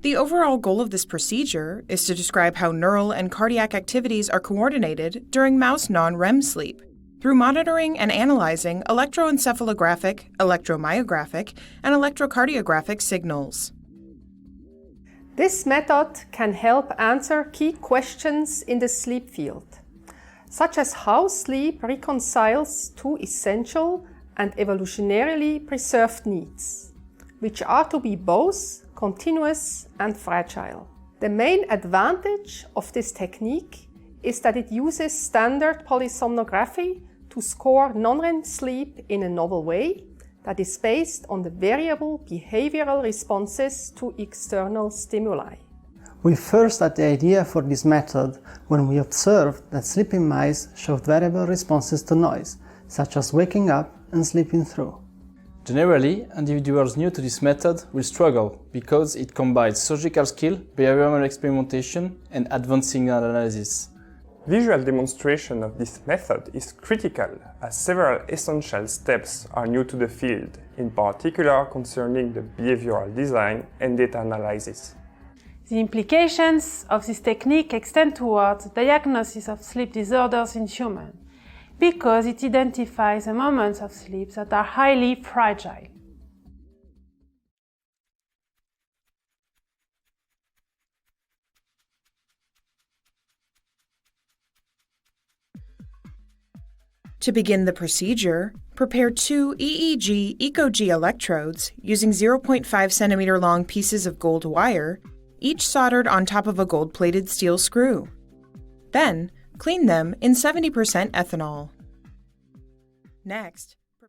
The overall goal of this procedure is to describe how neural and cardiac activities are coordinated during mouse non-REM sleep through monitoring and analyzing electroencephalographic, electromyographic, and electrocardiographic signals. This method can help answer key questions in the sleep field, such as how sleep reconciles two essential and evolutionarily preserved needs, which are to be both continuous and fragile. The main advantage of this technique is that it uses standard polysomnography to score non-REM sleep in a novel way that is based on the variable behavioral responses to external stimuli. We first had the idea for this method when we observed that sleeping mice showed variable responses to noise, such as waking up and sleeping through. Generally, individuals new to this method will struggle because it combines surgical skill, behavioral experimentation, and advanced signal analysis. Visual demonstration of this method is critical as several essential steps are new to the field, in particular concerning the behavioral design and data analysis. The implications of this technique extend towards the diagnosis of sleep disorders in humans, because it identifies the moments of sleep that are highly fragile. To begin the procedure, prepare two EEG EcoG electrodes using 0.5 cm long pieces of gold wire, each soldered on top of a gold-plated steel screw. Then, clean them in 70% ethanol. Next,